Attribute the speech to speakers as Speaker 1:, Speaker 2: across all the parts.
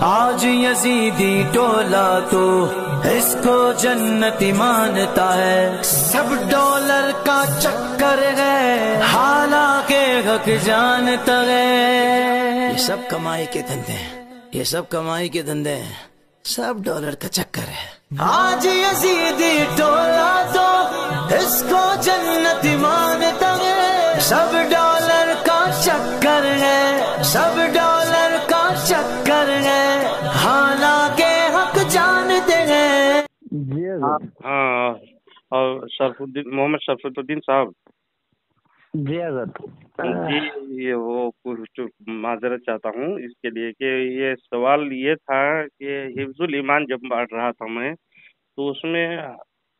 Speaker 1: آج یزیدی ٹولا تو اس کو جنتی مانتا ہے، سب ڈالر کا چکر ہے حالانکہ حق جانتا ہے۔ یہ سب کمائی کے دھندے ہیں، یہ سب کمائی کے دھندے ہیں، سب ڈالر کا چکر ہے۔ آج یزیدی ٹولا تو اس کو جنتی مانتا ہے، سب ڈالر کا چکر ہے، سب ڈالر کا چکر ہے حالانکہ حق جانتے ہیں۔
Speaker 2: ہاں، اور شرف الدین محمد شرف الدین صاحب
Speaker 3: جی حضرت
Speaker 2: جی، یہ وہ کچھ معذرت چاہتا ہوں اس کے لیے کہ یہ سوال یہ تھا کہ حفظ الایمان جب پڑھ رہا تھا میں تو اس میں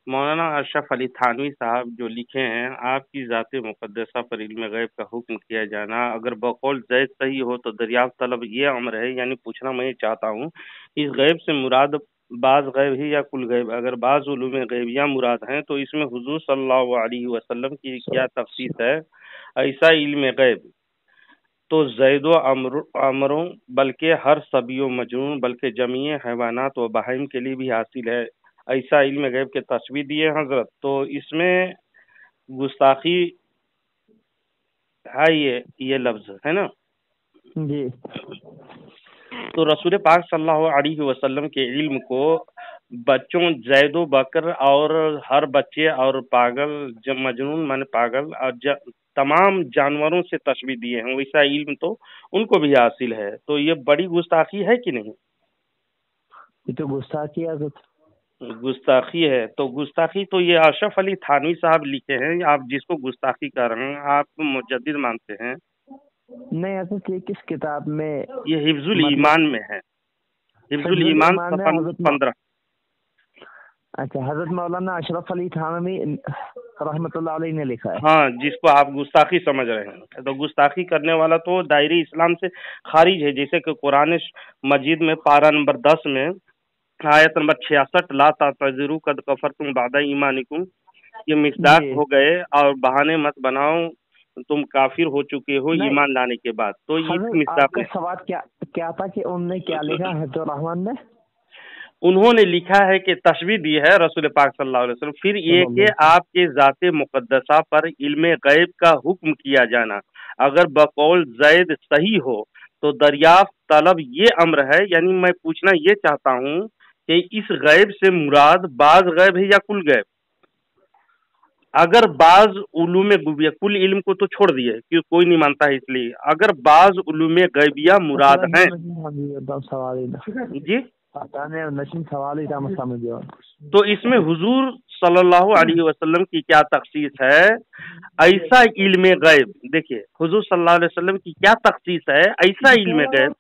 Speaker 2: مولانا اشرف علی تھانوی صاحب جو لکھے ہیں، آپ کی ذات مقدسہ پر علم غیب کا حکم کیا جانا اگر بقول زید صحیح ہو تو دریافت طلب یہ امر ہے، یعنی پوچھنا میں یہ چاہتا ہوں اس غیب سے مراد بعض غیب ہی یا کل غیب؟ اگر بعض علوم غیبیہ مراد ہیں تو اس میں حضور صلی اللہ علیہ وسلم کی کیا تخصیص ہے؟ ایسا علم غیب تو زید و امروں بلکہ ہر صبی و مجنون بلکہ جمیع حیوانات و بہائم کے لیے بھی حاصل ہے، ایسا علم غیب کے تشبیہ دیے حضرت۔ تو اس میں گستاخی ہے، یہ لفظ ہے نا
Speaker 3: جی۔
Speaker 2: تو رسول پاک صلی اللہ علیہ وسلم کے علم کو بچوں زید و بکر اور ہر بچے اور پاگل مجنون من پاگل اور تمام جانوروں سے تشبیہ دیے ہیں، ویسا علم تو ان کو بھی حاصل ہے، تو یہ بڑی گستاخی ہے کہ نہیں؟
Speaker 3: یہ تو گستاخی ہے حضرت،
Speaker 2: گستاخی ہے۔ تو گستاخی تو یہ اشرف علی تھانوی صاحب لکھے ہیں، آپ جس کو گستاخی کر رہے ہیں آپ مجدد مانتے ہیں؟
Speaker 3: نہیں حضرت، یہ کس کتاب میں؟
Speaker 2: یہ حفظ الایمان میں ہے، حفظ الایمان صفحہ 15۔
Speaker 3: اچھا، حضرت مولانا اشرف علی تھانوی رحمۃ اللہ علیہ نے لکھا ہے؟
Speaker 2: ہاں، جس کو آپ گستاخی سمجھ رہے ہیں، تو گستاخی کرنے والا تو دائرے اسلام سے خارج ہے، جیسے کہ قرآن مجید میں پارہ نمبر 10 میں آیت نمبر 66 لا تعتذروا قد کفرتم بعد ایمانکم، یہ مصداق ہو گئے اور بہانے مت بناؤ تم کافر ہو چکے ہو ایمان لانے کے بعد، تو یہ مصداق ہے۔
Speaker 3: سوال کیا تھا کہ انہوں نے کیا لکھا ہے تو رحمان نے؟
Speaker 2: انہوں نے لکھا ہے کہ تشبیہ دی ہے رسول پاک صلی اللہ علیہ وسلم، پھر یہ کہ آپ کے ذات مقدسہ پر علم غیب کا حکم کیا جانا اگر بقول زید صحیح ہو تو دریافت طلب یہ امر ہے، یعنی میں پوچھنا یہ چاہتا ہوں کہ اس غیب سے مراد بعض غیب ہے یا کل غیب؟ اگر بعض علوم غیبیہ، کل علم کو تو چھوڑ دیے کہ کوئی نہیں مانتا ہے، اس لیے اگر بعض علوم غیبیہ مراد ہیں جی تو اس میں حضور صلی اللہ علیہ وسلم کی کیا تخصیص ہے؟ ایسا علم غیب، دیکھیے حضور صلی اللہ علیہ وسلم کی کیا تخصیص ہے؟ ایسا علم غیب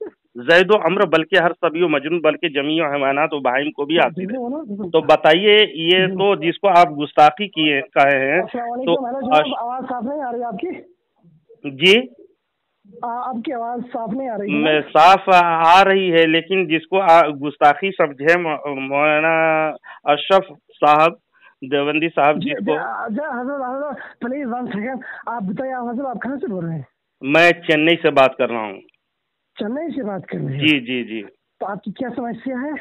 Speaker 2: زید و امر بلکہ ہر صبی و مجنون بلکہ جمیع حیوانات و بہائم کو بھی حاصل ہے، تو بتائیے یہ تو جس کو آپ گستاخی کیے کہے ہیں تو
Speaker 4: آواز صاف نہیں آ رہی آپ کی؟
Speaker 2: جی
Speaker 4: آپ کی آواز صاف نہیں آ رہی؟
Speaker 2: میں صاف آ رہی ہے، لیکن جس کو گستاخی سمجھے مولانا اشرف صاحب دیوبندی صاحب جس کو
Speaker 4: حضرت پلیز 1 سیکنڈ، آپ بتائیے حضرت آپ کہاں سے بول رہے ہیں؟
Speaker 2: میں چنئی سے بات کر رہا ہوں۔
Speaker 4: چنئی سے بات کر رہے ہیں؟
Speaker 2: جی جی جی۔
Speaker 4: تو آپ کی کیا سمسیا ہے؟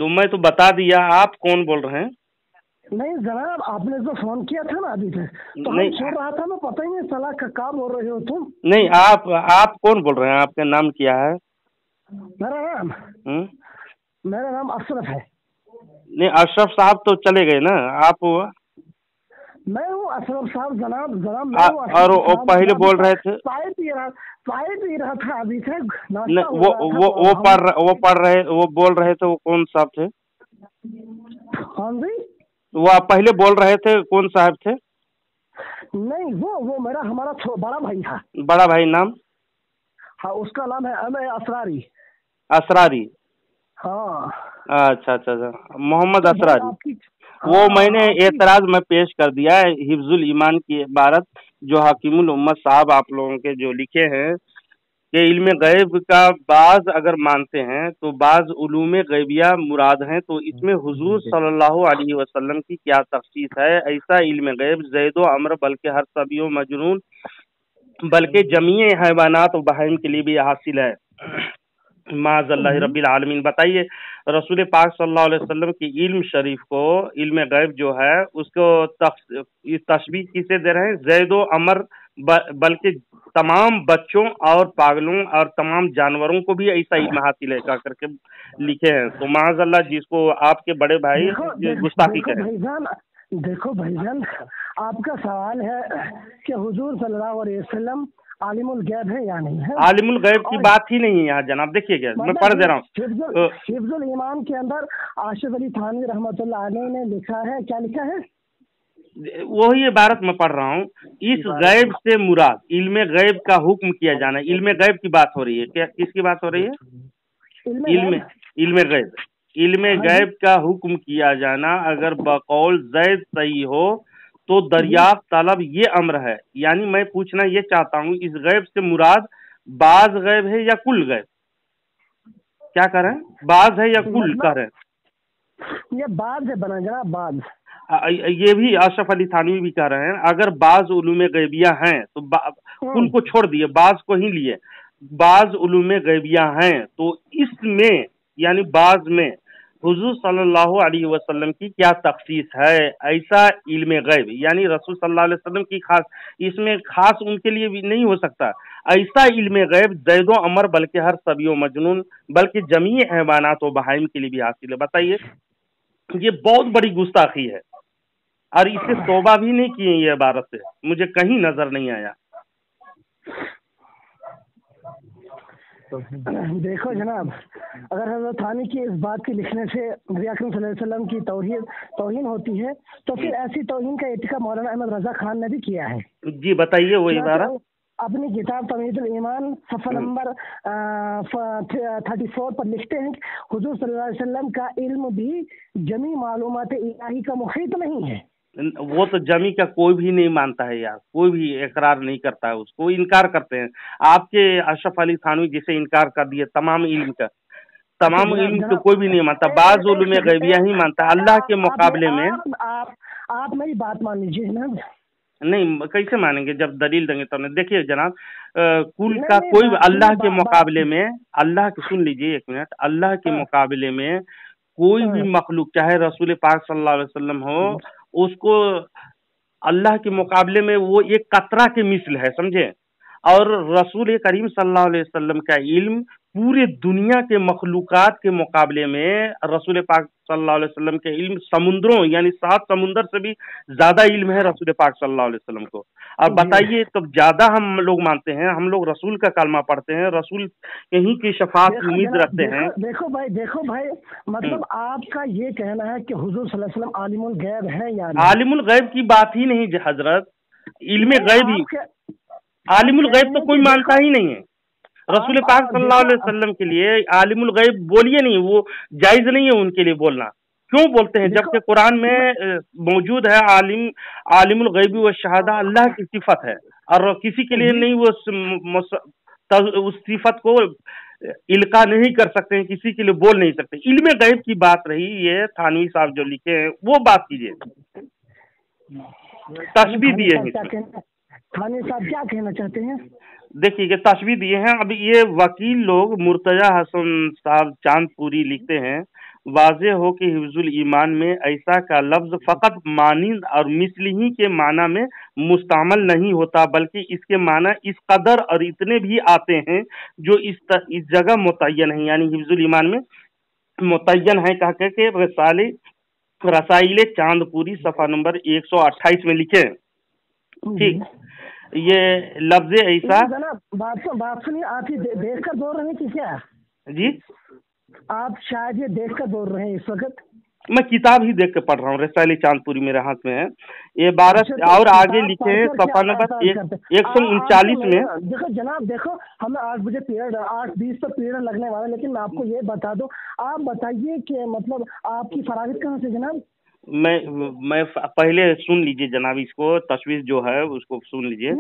Speaker 2: میں تو بتا دیا، آپ کون بول رہے ہیں؟
Speaker 4: نہیں جناب، آپ نے جو فون کیا تھا نا ابھی تک تو ہم چھوڑ رہا تھا، میں پتہ ہی نہیں چلا کہاں بول رہے ہو تم۔
Speaker 2: نہیں، آپ کون بول رہے ہیں؟ آپ کا نام کیا ہے؟
Speaker 4: میرا نام اشرف ہے۔
Speaker 2: نہیں، اشرف صاحب تو چلے گئے نا، آپ
Speaker 4: میں ہوں اشرف صاحب جناب
Speaker 2: اور وہ پہلے بول رہے تھے
Speaker 4: چائے پی رہا تھا ابھی تک،
Speaker 2: وہ بول رہے تھے، وہ کون صاحب تھے؟
Speaker 4: ہاں جی،
Speaker 2: وہ آپ پہلے بول رہے تھے کون صاحب تھے؟
Speaker 4: نہیں، وہ ہمارا بڑا بھائی تھا۔
Speaker 2: بڑا بھائی نام؟
Speaker 4: ہاں، اس کا نام ہے اسراری۔
Speaker 2: اسراری؟
Speaker 4: ہاں،
Speaker 2: اچھا، محمد اسراری۔ وہ میں نے اعتراض میں پیش کر دیا ہے حفظ الایمان کی عبارت جو حکیم الامت صاحب آپ لوگوں کے جو لکھے ہیں کہ علم غیب کا بعض اگر مانتے ہیں تو بعض علوم غیبیہ مراد ہیں، تو اس میں حضور صلی اللہ علیہ وسلم کی کیا تخصیص ہے؟ ایسا علم غیب زید و امر بلکہ ہر صبی و مجنون بلکہ جمیع حیوانات و بہائم کے لیے بھی حاصل ہے۔ माज़ अल्लाह रब्बिल आलमीन। बताइए रसूल पाक सल्लल्लाहु अलैहि वसल्लम की इल्म शरीफ को, इल्म गैब जो है उसको तशबीह किसे दे रहे हैं? ज़ैदो अमर, बल्कि तमाम बच्चों और पागलों और तमाम जानवरों को भी ऐसा इल्म हासिल है का करके लिखे हैं। तो माज़ अल्लाह जिसको आपके बड़े भाई गुस्ताखी करें।
Speaker 4: देखो भाईजान, आपका सवाल है कि हुजूर सल्लल्लाहु अलैहि वसल्लम आलिमुल गैब है या नहीं है?
Speaker 2: आलिमुल गैब की बात ही नहीं है यहाँ जनाब। देखिएगा मैं पढ़ दे रहा हूँ,
Speaker 4: हिफ्जुल ईमान के अंदर आशिफ अली थानवी रहमतुल्लाह अलैह ने लिखा है, क्या लिखा है?
Speaker 2: वही इबारत मैं पढ़ रहा हूँ। इस गैब से मुराद इल्म गैब का हुक्म किया जाना, इल्म गैब की बात हो रही है। क्या किसकी बात हो रही है? इल्म गैब का हुक्म किया जाना अगर बकौल ज़ैद सही हो तो दरियाफ्त तलब ये अम्र है। यानी मैं पूछना ये चाहता हूँ, इस गैब से मुराद बाज गैब है या कुल गैब? क्या कह रहे हैं? बाज है या कुल कह रहे हैं?
Speaker 4: ये बाज है बना जनाब, बाज।
Speaker 2: ये भी अशरफ अली थानवी भी कह रहे हैं अगर बाज उलूम गैबिया हैं तो कुल को छोड़ दिए, बाज को ही लिए। बाज उलूम गैबिया हैं तो इसमें यानी बाज में हुजूर सल्लल्लाहु अलैहि वसल्लम की क्या तखसीस है? ऐसा इल्म गैब यानी रसूल सल्लल्लाहु अलैहि वसल्लम की खास, इसमें खास उनके लिए भी नहीं हो सकता। ऐसा इल्म गैब ज़ैदो अमर बल्कि हर सबियो मजनून बल्कि जमी हैवानात व बहाइम के लिए भी हासिल है। बताइए, ये बहुत बड़ी गुस्ताखी है और इसे तौबा भी नहीं किए ये इबारत से, मुझे कहीं नजर नहीं आया।
Speaker 4: देखो जनाब, अगर हज़रत थानी की इस बात के लिखने से नबी अकरम सल्लल्लाहु अलैहि वसल्लम की तौहीन होती है तो फिर ऐसी तौहीन का इर्तिकाब मौलाना अहमद रजा खान ने भी किया है।
Speaker 2: जी बताइए वो इबारत।
Speaker 4: अपनी किताब तमीज़ुल ईमान सफ़ा नंबर 34 पर लिखते हैं कि हुजूर सल्लल्लाहु अलैहि वसल्लम का इल्म भी जमी मालूमात इलाही का मुहीत नहीं है।
Speaker 2: वो तो जमी का कोई भी नहीं मानता है यार, कोई भी इकरार नहीं करता है, उसको इनकार करते हैं। आपके अशरफ अली थानवी जिसे इनकार कर दिए तमाम इल्म का, तमाम इल्म तो कोई भी नहीं मानता, बाज़ उलूम गैबिया ही मानता है अल्लाह के मुकाबले में।
Speaker 4: आप मेरी बात मान लीजिए जनाब।
Speaker 2: नहीं कैसे मानेंगे जब दलील देंगे तब। देखिए जनाब, कुल का कोई अल्लाह के मुकाबले में, अल्लाह के, सुन लीजिए एक मिनट, अल्लाह के मुकाबले में कोई भी मखलूक चाहे रसूल पाक सल्लल्लाहु अलैहि वसल्लम हो, उसको अल्लाह के मुकाबले में वो एक कतरा के मिसल है, समझे। और रसूल करीम सल्लल्लाहु अलैहि वसल्लम का इल्म पूरे दुनिया के मखलूकात के मुकाबले में रसूल पाक सल्लल्लाहु अलैहि वसल्लम के इल्म समुद्रों यानी 7 समुंदर से भी ज्यादा इल्म है रसूल पाक सल्लल्लाहु अलैहि वसल्लम को। और बताइए तो ज्यादा हम लोग मानते हैं, हम लोग रसूल का कलमा पढ़ते हैं, रसूल यहीं की शफाअत की उम्मीद रखते हैं।
Speaker 4: देखो भाई मतलब आपका ये कहना है कि हुजूर सल्लल्लाहु अलैहि वसल्लम आलिमुल गैब है या नहीं?
Speaker 2: आलिमुल गैब की बात ही नहीं हजरत, इल्म गैब ही, आलिमुल गैब तो कोई मानता ही नहीं है। रसूल पाक सल्लल्लाहु अलैहि वसल्लम के लिए आलिमुल गैब बोलिए नहीं, वो जायज नहीं है उनके लिए बोलना। क्यों बोलते हैं जबकि कुरान में मौजूद है आलिमुल गैब व शहादा अल्लाह की सिफत है और किसी के लिए नहीं, वो उस सिफत को इल्का नहीं कर सकते हैं, किसी के लिए बोल नहीं सकते। इल्म गैब की बात रही, ये थानवी साहब जो लिखे हैं वो बात कीजिए, तशबीह दिए हैं।
Speaker 4: थानवी साहब क्या कहना चाहते हैं?
Speaker 2: देखिए तशबीह दिए हैं। अभी ये वकील लोग मुर्तजा हसन साहब चांदपुरी लिखते हैं, वाज़े हो कि हिफ्जुल ईमान में ऐसा का लफ्ज फ़कत मानिंद और मिस्ली ही के माना में मुस्तमल नहीं होता, बल्कि इसके माना इस कदर और इतने भी आते हैं जो इस जगह मुतय्यन है। यानी हिफ्जुल ईमान में मुतय्यन है कह के रसाइल चांदपुरी सफ़ा नंबर 128 में लिखे। ठीक, ये लफ्ज ऐसा
Speaker 4: बात सुनिए, आप ही देख कर बोल रहे हैं कि क्या
Speaker 2: जी?
Speaker 4: आप शायद ये देख कर बोल रहे हैं इस वक्त?
Speaker 2: मैं किताब ही देख के पढ़ रहा हूँ, रसाइल चांदपुरी मेरे हाथ में है ये बारह। और आगे लिखे हैं सफा नंबर 139 में।
Speaker 4: देखो जनाब, देखो हमें 8 बजे पीरियड 8:20 पर पीरियड लगने वाला है, लेकिन मैं आपको ये बता दूं, आप बताइए कि मतलब आपकी फरागित कहाँ से जनाब?
Speaker 2: मैं पहले सुन लीजिए जनाब, इसको तशवीश जो है उसको सुन लीजिए।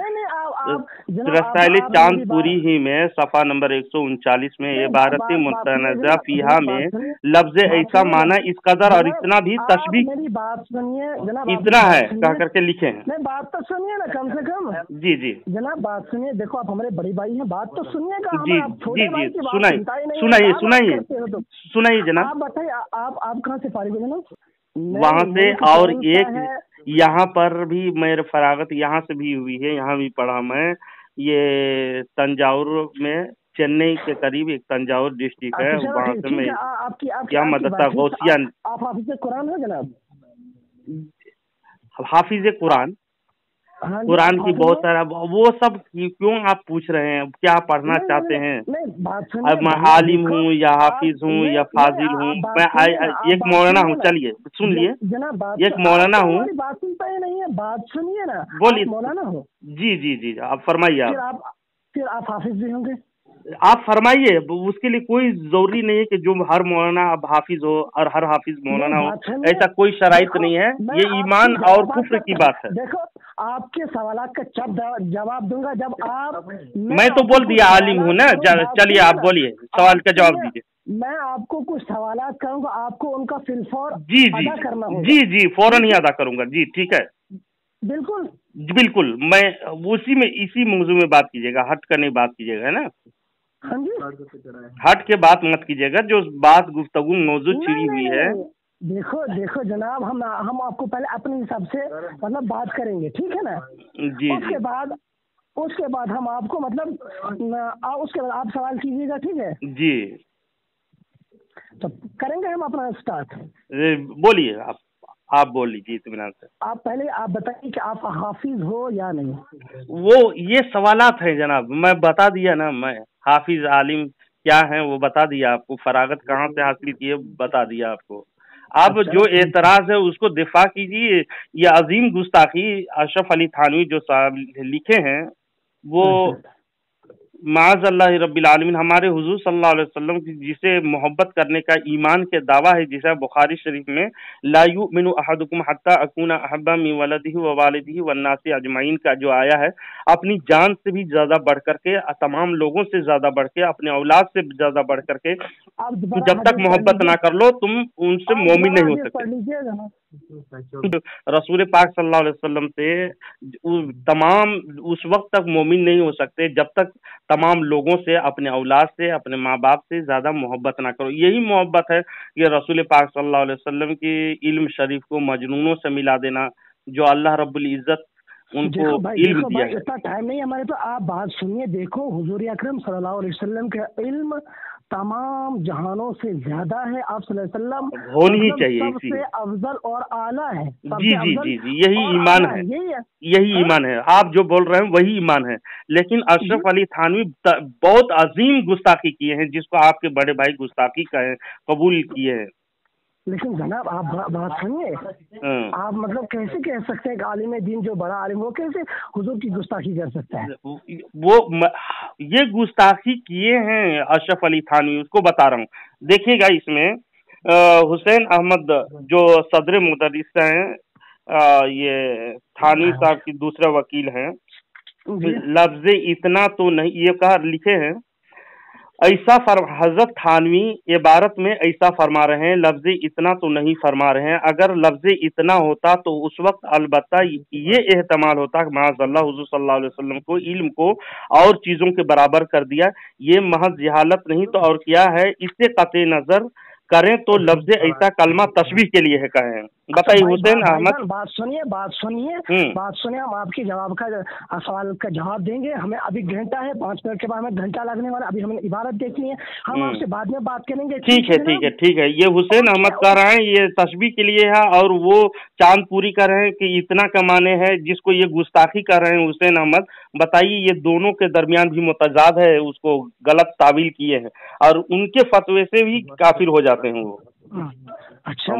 Speaker 2: रसाइल चांदपुरी ही में सफ़ा नंबर 139 में ये भारतीय मुतनज़ा फीहा में लफ्ज़ ऐसा माना इस कदर और इतना भी तशबीह,
Speaker 4: मेरी बात सुनिए जनाब,
Speaker 2: इतना है कह करके लिखे हैं।
Speaker 4: नहीं बात तो सुनिए ना कम से कम।
Speaker 2: जी जी
Speaker 4: जनाब बात सुनिए, देखो आप हमारे बड़ी भाई हैं, बात तो सुनिएगा।
Speaker 2: जी जी जी सुनाइए सुनाइए सुनाइए जनाब।
Speaker 4: आप बताइए, आप कहाँ से फारिग हो जनाब?
Speaker 2: वहाँ से, और एक यहाँ पर भी मेरे फरागत यहाँ से भी हुई है, यहाँ भी पढ़ा मैं। ये तंजाउर में, चेन्नई के करीब एक तंजाउर डिस्ट्रिक्ट है, वहाँ से मैं क्या मदता गौसिया।
Speaker 4: आप हाफिज कुरान हो जनाब?
Speaker 2: हाफिज कुरान, कुरान की बहुत सारा वो सब क्यों आप पूछ रहे हैं? क्या पढ़ना चाहते हैं? अब मैं आलिम हूँ या हाफिज हूँ या फाजिल हूँ, मैं एक मौलाना हूँ। चलिए सुन लिए, एक मौलाना हूँ।
Speaker 4: बात सुनता ही नहीं है, बात सुनिए ना।
Speaker 2: बोलिए।
Speaker 4: मौलाना हो?
Speaker 2: जी जी जी आप फरमाइए।
Speaker 4: फिर आप हाफिज भी होंगे?
Speaker 2: आप फरमाइए, उसके लिए कोई जरूरी नहीं है कि जो हर मौलाना अब हाफिज हो और हर हाफिज मौलाना हो, ऐसा कोई शराइत नहीं है। ये ईमान और कुफ्र की बात है।
Speaker 4: देखो आपके सवाल का जवाब दूंगा जब आप,
Speaker 2: मैं तो बोल दिया आलिम हूँ ना। चलिए आप बोलिए, सवाल का जवाब दीजिए।
Speaker 4: मैं आपको कुछ सवालात करूंगा, आपको उनका फिलफौर
Speaker 2: जी
Speaker 4: अदा करना होगा।
Speaker 2: जी जी फौरन ही अदा करूंगा। जी ठीक है,
Speaker 4: बिल्कुल
Speaker 2: बिल्कुल। मैं उसी में इसी मौजू में बात कीजिएगा, हट कर नहीं बात कीजिएगा, है ना?
Speaker 4: हाँ जी,
Speaker 2: हट के बात मत कीजिएगा, जो बात गुफ्तगू मौजू छिड़ी हुई है।
Speaker 4: देखो जनाब, हम आपको पहले अपने हिसाब से मतलब बात करेंगे, ठीक है ना?
Speaker 2: जी
Speaker 4: उसके बाद हम आपको मतलब उसके बाद आप सवाल कीजिएगा, ठीक है
Speaker 2: जी?
Speaker 4: तो करेंगे हम अपना स्टार्ट।
Speaker 2: बोलिए, आप बोल लीजिए इत्मीनान से।
Speaker 4: आप पहले आप बताइए कि आप हाफिज हो या नहीं?
Speaker 2: वो ये सवालात हैं जनाब, मैं बता दिया ना, मैं हाफिज आलिम क्या है वो बता दिया आपको, फरागत कहाँ से हासिल की है बता दिया आपको। अब जो एतराज है उसको दिफा कीजिए। ये अजीम गुस्ताखी अशरफ अली थानवी जो साहब लिखे हैं, वो माज़अल्लाह रब्बिल आलमीन हमारे हुजूर सल्लल्लाहु अलैहि वसल्लम की जिसे मोहब्बत करने का ईमान के दावा है, जिसे बुखारी शरीफ में ला युमिनु अहदुकुम हत्ता अकूना अहब्बा मिन वलदिही व वालिदिही वन्नासी अजमाइन का जो आया है, अपनी जान से भी ज्यादा बढ़ करके, तमाम लोगों से ज्यादा बढ़ के, अपने औलाद से ज्यादा बढ़ करके जब तक मोहब्बत ना कर लो तुम उनसे मोमिन नहीं हो सकते। रसूल पाक सल्लल्लाहु अलैहि वसल्लम से तमाम उस वक्त तक मोमिन नहीं हो सकते जब तक तमाम लोगों से, अपने औलाद से, अपने माँ बाप से ज्यादा मोहब्बत ना करो। यही मोहब्बत है कि रसूल पाक सल्लल्लाहु अलैहि वसल्लम की इल्म शरीफ को मजनूनों से मिला देना, जो अल्लाह रब्बुल इज्जत उनको इल्म दिया है।
Speaker 4: इतना टाइम नहीं हमारे पास, आप बात सुनिए। देखो हुजूर अकरम सल्लल्लाहु अलैहि वसल्लम का इल्म तमाम जहानों से ज्यादा है। आप सल्लल्लाहु अलैहि वसल्लम
Speaker 2: होनी ही चाहिए,
Speaker 4: सबसे अफजल और आला है।
Speaker 2: जी जी जी जी यही ईमान है, यही ईमान है। आप जो बोल रहे हैं वही ईमान है। लेकिन अशरफ अली थानवी बहुत अजीम गुस्ताखी किए हैं, जिसको आपके बड़े भाई गुस्ताखी कबूल किए हैं।
Speaker 4: लेकिन जनाब आप बात सुनिए, आप मतलब कैसे कह सकते हैं कि आलिम दीन जो बड़ा आलिम वो कैसे हुजूर की गुस्ताखी कर सकता है?
Speaker 2: वो ये गुस्ताखी किए हैं अशरफ अली थानवी, उसको बता रहा हूँ। देखिएगा इसमें हुसैन अहमद जो सदर मुदर्रिस हैं, ये थानवी साहब की दूसरे वकील हैं, लफ्ज इतना तो नहीं ये कहा लिखे हैं, ऐसा हजरत थानवी इबारत में ऐसा फरमा रहे हैं, लफ्ज इतना तो नहीं फरमा रहे हैं। अगर लफ्ज इतना होता तो उस वक्त अलबत्ता ये एहतमाल होता कि माज़अल्लाह हुज़ूर सल्लल्लाहु अलैहि वसल्लम को इल्म को और चीजों के बराबर कर दिया। ये महज जहालत नहीं तो और क्या है, इससे कतई नजर करें तो लफ्ज ऐसा कलमा तशबीह के लिए है कहे। बताइए हुसैन अहमद।
Speaker 4: बात सुनिए हम आपके जवाब का सवाल का जवाब देंगे। हमें अभी घंटा है, 5 मिनट के बाद हमें घंटा लगने वाला, अभी हमें इबारत देखनी है, हम आपसे बाद में बात करेंगे।
Speaker 2: ठीक है। ये हुसैन अहमद कह रहे हैं ये तशबीह के लिए है, और वो चांद पूरी कर रहे हैं कि इतना कमाने है, जिसको ये गुस्ताखी कर रहे हैं हुसैन अहमद। बताइए ये दोनों के दरमियान भी मुतजाद है, उसको गलत तावील किए हैं और उनके फतवे से भी काफिर हो जाते हैं वो।
Speaker 4: अच्छा,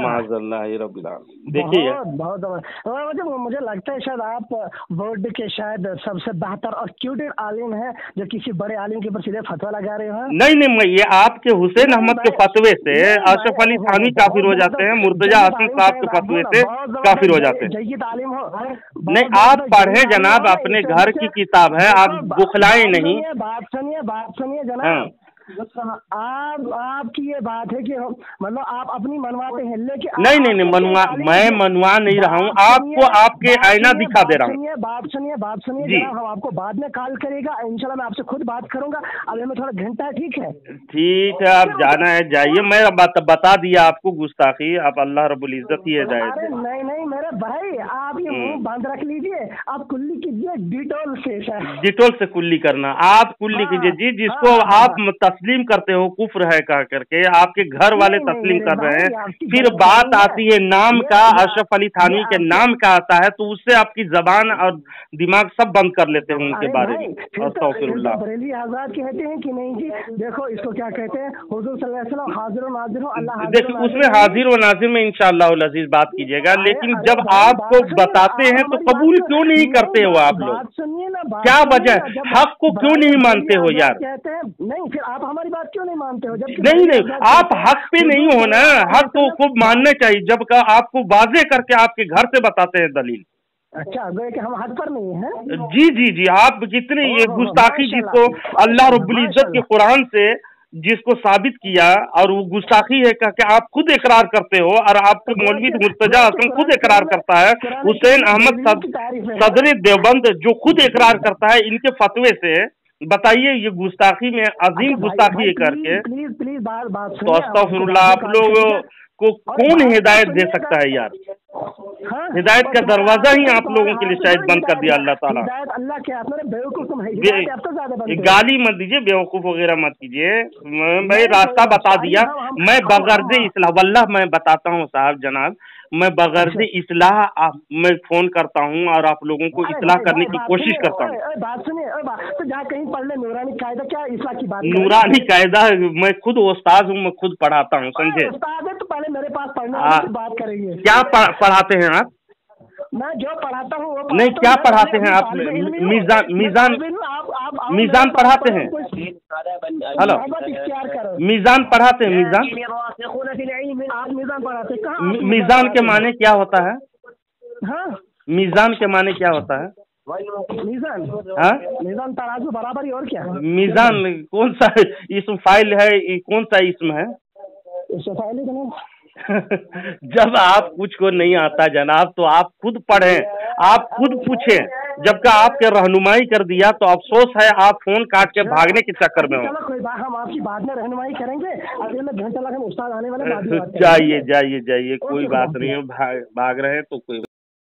Speaker 2: देखिए
Speaker 4: बहुत बहुत मुझे लगता है शायद आप वर्ल्ड के शायद सबसे बेहतर और क्यूट आलिम है जो किसी बड़े आलिम के ऊपर सीधे फतवा लगा रहे हो।
Speaker 2: नहीं, ये आपके हुसैन अहमद के फतवे से अशरफ अली थानी काफिर हो जाते हैं, मुर्तजा हसन साहब के फतवे से काफिर हो जाते हैं।
Speaker 4: जय्यद आलिम हो।
Speaker 2: नहीं, आप पढ़े जनाब, अपने घर की किताब है, आप बुखलाए नहीं।
Speaker 4: बात सुनिए जनाब, आपकी ये बात है कि मतलब आप अपनी मनवाते हैं, लेकिन
Speaker 2: नहीं, मैं मनवा नहीं रहा हूँ, आपको आपके आईना दिखा दे रहा हूँ।
Speaker 4: बात सुनिए जनाब, हम आपको बाद में कॉल करेगा इंशाल्लाह, मैं आपसे खुद बात करूंगा, अब हमें थोड़ा घंटा है। ठीक है,
Speaker 2: आप जाना है जाइए, मैं बता दिया आपको गुस्ताखी, आप अल्लाह रब्बुल इज्जत ही हिदायत दे।
Speaker 4: नहीं मेरे भाई, आप ये मुंह बंद रख लीजिए, आप कुल्ली कीजिए
Speaker 2: डिटोल से कुल्ली करना, आप कुल्ली कीजिए जी, जिसको आप तस्लीम करते हो कुफ्र है कह करके आपके घर वाले तस्लीम कर रहे हैं। फिर बात आती है नाम का, अशरफ अली थानी के नाम का आता है तो उससे आपकी जबान और दिमाग सब बंद कर लेते हैं उनके बारे में। अस्तगफिरुल्लाह।
Speaker 4: बरेली आजाद कहते हैं कि नहीं जी, देखो इसको क्या कहते हैं, हुजूर सल्लल्लाहु अलैहि वसल्लम हाजिर व नाजिर हो, अल्लाह
Speaker 2: देखिए उसमें हाजिर व नाजिर में इंशाअल्लाह अज़ीज बात कीजिएगा, लेकिन जब आपको बताते हैं तो कबूल क्यों नहीं करते हो आप लोग?
Speaker 4: सुनिए ना,
Speaker 2: क्या वजह, हक को क्यों नहीं मानते हो यार?
Speaker 4: कहते हैं नहीं, फिर आप हमारी बात क्यों नहीं मानते हो?
Speaker 2: नहीं, आप हक पे नहीं हो ना, हक तो खूब मानने चाहिए जब का आपको वाजे करके आपके घर से बताते हैं दलील।
Speaker 4: अच्छा, कि हम हक पर नहीं हैं?
Speaker 2: जी, आप कितनी ये गुस्ताखी जिसको अल्लाह रब्बुल इज्जत के कुरान से जिसको साबित किया, और वो गुस्ताखी है कि आप खुद इकरार करते हो, और आपके मौलवी मुर्तजा हसन खुद इकरार करता है, हुसैन अहमद सदर देवबंद जो खुद इकरार करता है इनके फतवे से। बताइए ये गुस्ताखी में अजीम गुस्ताखी करके,
Speaker 4: प्लीज बात
Speaker 2: तो अस्तगफिरुल्लाह, आप लोगों को कौन हिदायत दे सकता है यार? हिदायत का दरवाजा ही आप लोगों के लिए शायद बंद कर दिया अल्लाह ताला।
Speaker 4: अल्लाह के
Speaker 2: गाली मत दीजिए, बेवकूफ वगैरह मत कीजिए, मैं रास्ता बता दिया, मैं बगैर इस्लाह, वल्लाह मैं बताता हूँ साहब जनाब, मैं बगैर इस्लाह मैं फोन करता हूँ और आप लोगों को इस्लाह करने की कोशिश करता हूँ।
Speaker 4: बात सुनिए, तो जहाँ कहीं पढ़ ले नूरानी कायदा, क्या इस्लाह की बात?
Speaker 2: नूरानी कायदा, मैं खुद उस्ताद हूँ, मैं खुद पढ़ाता हूँ, समझे?
Speaker 4: उस्ताद है तो पहले मेरे पास पढ़ने की बात करेंगे।
Speaker 2: क्या पढ़ाते हैं आप?
Speaker 4: मैं जो पढ़ाता हूँ वो
Speaker 2: नहीं, क्या पढ़ाते हैं आप? मीजान पढ़ाते हैं? हेलो, मीजान पढ़ाते हैं?
Speaker 4: मीजान पढ़ाते कहाँ?
Speaker 2: मीजान के माने क्या होता है?
Speaker 4: हाँ,
Speaker 2: मीजान के माने क्या होता है?
Speaker 4: मीजान तराजू बराबर ही, और क्या?
Speaker 2: मीजान कौन सा इसम फाइल है, कौन सा इसम है? जब आप कुछ को नहीं आता जनाब तो आप खुद पढ़ें, आप खुद पूछें, जबकि आपके रहनुमाई कर दिया तो अफसोस है आप फोन काट के भागने के चक्कर में हो।
Speaker 4: कोई बात, हम आपकी बाद में रहनुमाई करेंगे, अगले में घंटा लगा उस्ताद आने वाले।
Speaker 2: जाइए, कोई बात नहीं है, भाग रहे हैं तो कोई